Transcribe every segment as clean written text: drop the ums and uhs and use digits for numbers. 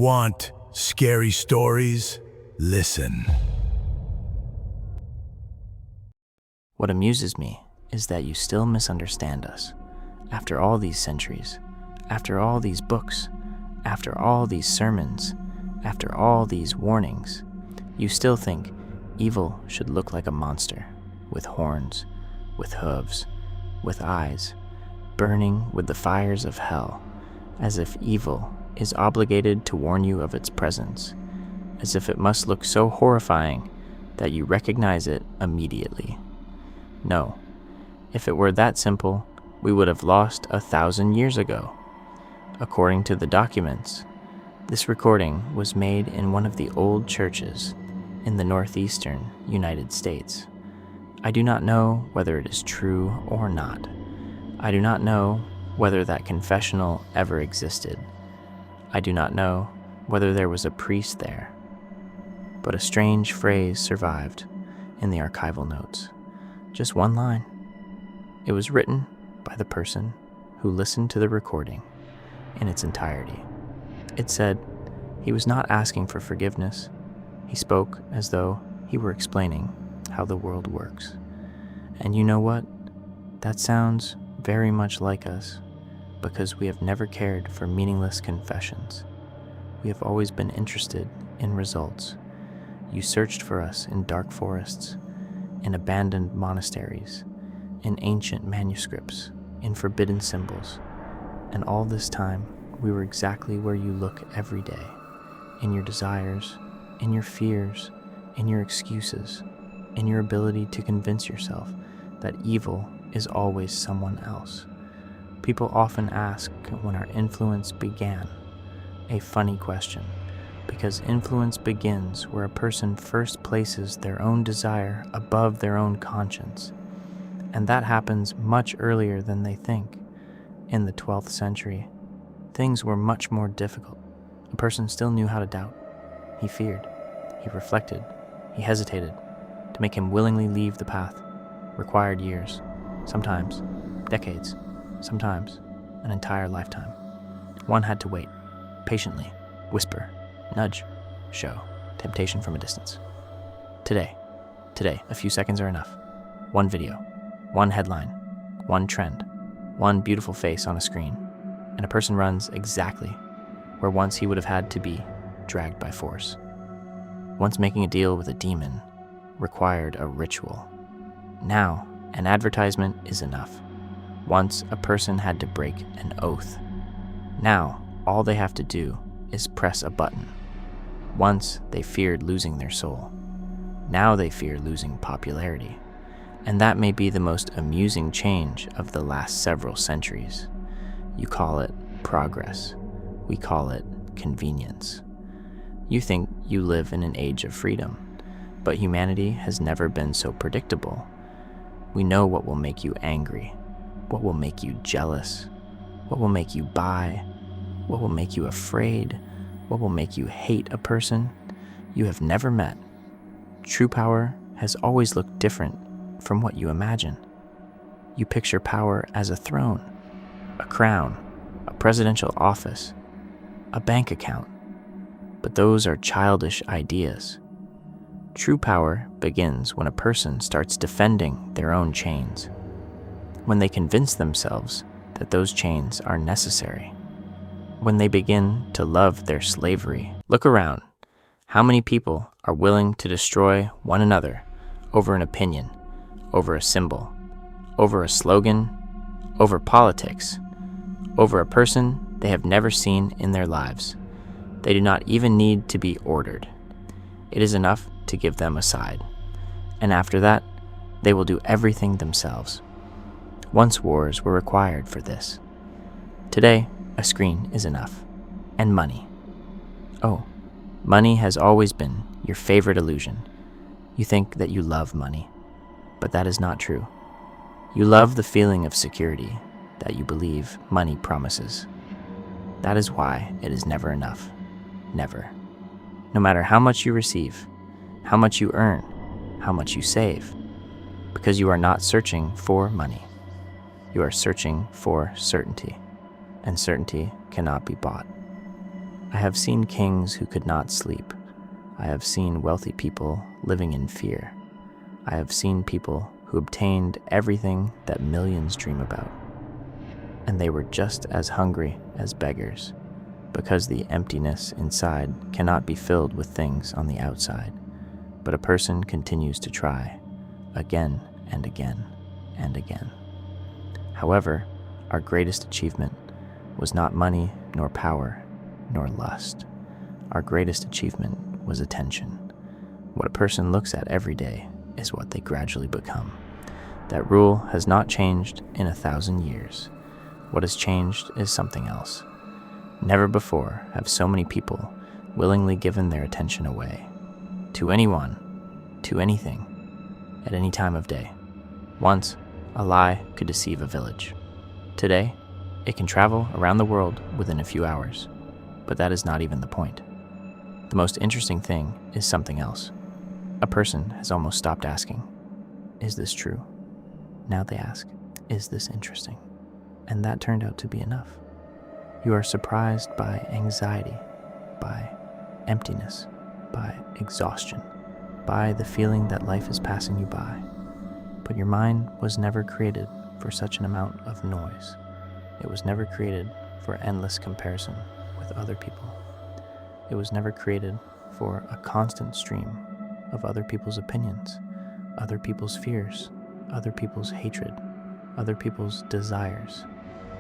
Want scary stories? Listen. What amuses me is that you still misunderstand us. After all these centuries, after all these books, after all these sermons, after all these warnings, you still think evil should look like a monster, with horns, with hooves, with eyes, burning with the fires of hell, as if evil is obligated to warn you of its presence, as if it must look so horrifying that you recognize it immediately. No, if it were that simple, we would have lost 1,000 years ago. According to the documents, this recording was made in one of the old churches in the northeastern United States. I do not know whether it is true or not. I do not know whether that confessional ever existed. I do not know whether there was a priest there. But a strange phrase survived in the archival notes. Just one line. It was written by the person who listened to the recording in its entirety. It said he was not asking for forgiveness. He spoke as though he were explaining how the world works. And you know what? That sounds very much like us, because we have never cared for meaningless confessions. We have always been interested in results. You searched for us in dark forests, in abandoned monasteries, in ancient manuscripts, in forbidden symbols. And all this time, we were exactly where you look every day, in your desires, in your fears, in your excuses, in your ability to convince yourself that evil is always someone else. People often ask when our influence began, a funny question, because influence begins where a person first places their own desire above their own conscience. And that happens much earlier than they think. In the 12th century, things were much more difficult. A person still knew how to doubt. He feared. He reflected. He hesitated. To make him willingly leave the path required years, sometimes decades, sometimes an entire lifetime. One had to wait, patiently, whisper, nudge, show, temptation from a distance. Today, a few seconds are enough. One video, one headline, one trend, one beautiful face on a screen, and a person runs exactly where once he would have had to be dragged by force. Once making a deal with a demon required a ritual. Now, an advertisement is enough. Once a person had to break an oath. Now, all they have to do is press a button. Once they feared losing their soul. Now they fear losing popularity. And that may be the most amusing change of the last several centuries. You call it progress. We call it convenience. You think you live in an age of freedom, but humanity has never been so predictable. We know what will make you angry, what will make you jealous, what will make you buy, what will make you afraid, what will make you hate a person you have never met. True power has always looked different from what you imagine. You picture power as a throne, a crown, a presidential office, a bank account. But those are childish ideas. True power begins when a person starts defending their own chains, when they convince themselves that those chains are necessary, when they begin to love their slavery. Look around. How many people are willing to destroy one another over an opinion, over a symbol, over a slogan, over politics, over a person they have never seen in their lives? They do not even need to be ordered. It is enough to give them a side. And after that, they will do everything themselves. Once wars were required for this. Today, a screen is enough. And money. Oh, money has always been your favorite illusion. You think that you love money, but that is not true. You love the feeling of security that you believe money promises. That is why it is never enough. Never. No matter how much you receive, how much you earn, how much you save, because you are not searching for money. You are searching for certainty, and certainty cannot be bought. I have seen kings who could not sleep. I have seen wealthy people living in fear. I have seen people who obtained everything that millions dream about. And they were just as hungry as beggars, because the emptiness inside cannot be filled with things on the outside. But a person continues to try, again and again and again. However, our greatest achievement was not money, nor power, nor lust. Our greatest achievement was attention. What a person looks at every day is what they gradually become. That rule has not changed in 1,000 years. What has changed is something else. Never before have so many people willingly given their attention away. To anyone, to anything, at any time of day. Once, a lie could deceive a village. Today, it can travel around the world within a few hours. But that is not even the point. The most interesting thing is something else. A person has almost stopped asking, "Is this true?" Now they ask, "Is this interesting?" And that turned out to be enough. You are surprised by anxiety, by emptiness, by exhaustion, by the feeling that life is passing you by. But your mind was never created for such an amount of noise. It was never created for endless comparison with other people. It was never created for a constant stream of other people's opinions, other people's fears, other people's hatred, other people's desires.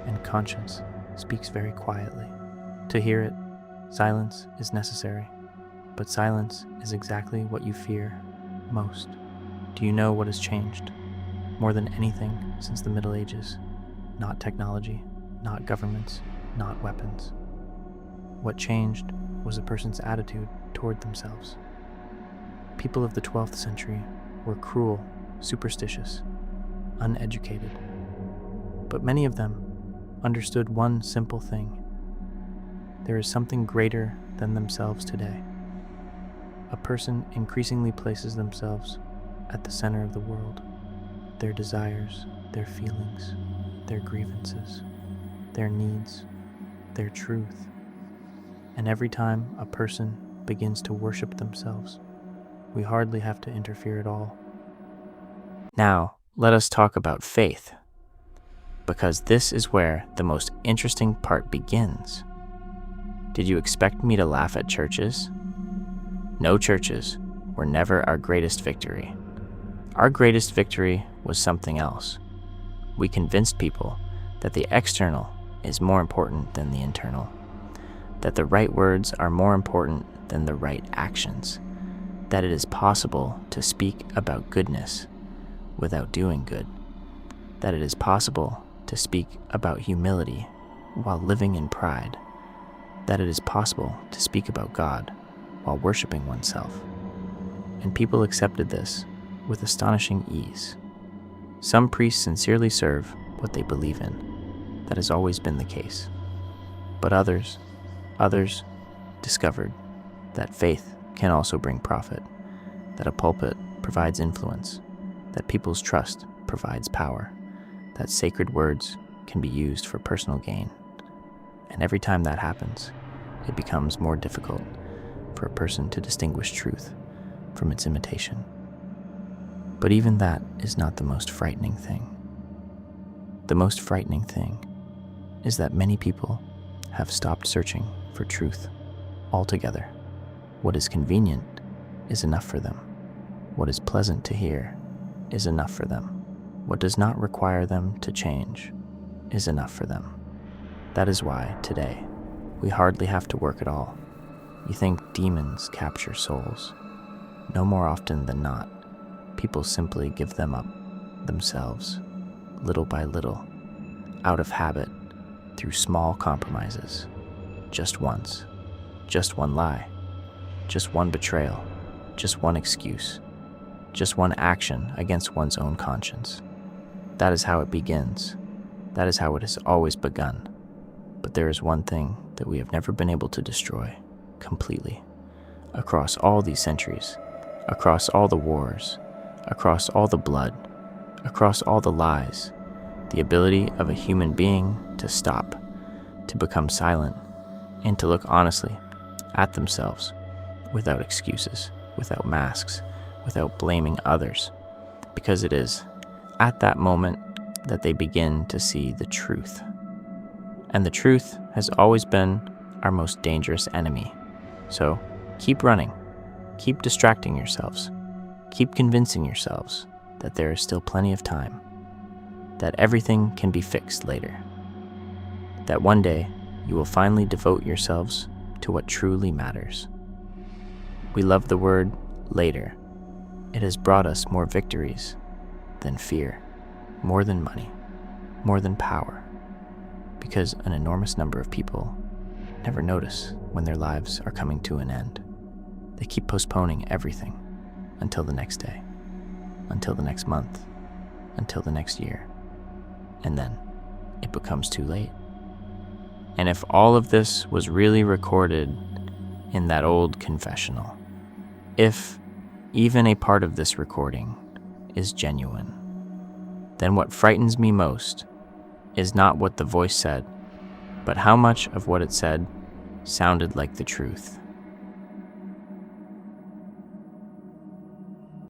And conscience speaks very quietly. To hear it, silence is necessary, but silence is exactly what you fear most. Do you know what has changed? More than anything since the Middle Ages, not technology, not governments, not weapons. What changed was a person's attitude toward themselves. People of the 12th century were cruel, superstitious, uneducated. But many of them understood one simple thing. There is something greater than themselves today. A person increasingly places themselves at the center of the world. Their desires, their feelings, their grievances, their needs, their truth. And every time a person begins to worship themselves, we hardly have to interfere at all. Now, let us talk about faith, because this is where the most interesting part begins. Did you expect me to laugh at churches? No, churches were never our greatest victory. Our greatest victory was something else. We convinced people that the external is more important than the internal, that the right words are more important than the right actions, that it is possible to speak about goodness without doing good, that it is possible to speak about humility while living in pride, that it is possible to speak about God while worshiping oneself. And people accepted this with astonishing ease. Some priests sincerely serve what they believe in. That has always been the case. But others discovered that faith can also bring profit, that a pulpit provides influence, that people's trust provides power, that sacred words can be used for personal gain. And every time that happens, it becomes more difficult for a person to distinguish truth from its imitation. But even that is not the most frightening thing. The most frightening thing is that many people have stopped searching for truth altogether. What is convenient is enough for them. What is pleasant to hear is enough for them. What does not require them to change is enough for them. That is why, today, we hardly have to work at all. You think demons capture souls. No more often than not, people simply give them up, themselves, little by little, out of habit, through small compromises. Just once, just one lie, just one betrayal, just one excuse, just one action against one's own conscience. That is how it begins. That is how it has always begun. But there is one thing that we have never been able to destroy completely. Across all these centuries, across all the wars, across all the blood, across all the lies, the ability of a human being to stop, to become silent, and to look honestly at themselves, without excuses, without masks, without blaming others, because it is at that moment that they begin to see the truth. And the truth has always been our most dangerous enemy. So keep running, keep distracting yourselves, keep convincing yourselves that there is still plenty of time, that everything can be fixed later, that one day you will finally devote yourselves to what truly matters. We love the word later. It has brought us more victories than fear, more than money, more than power, because an enormous number of people never notice when their lives are coming to an end. They keep postponing everything until the next day, until the next month, until the next year, and then it becomes too late. And if all of this was really recorded in that old confessional, if even a part of this recording is genuine, then what frightens me most is not what the voice said, but how much of what it said sounded like the truth.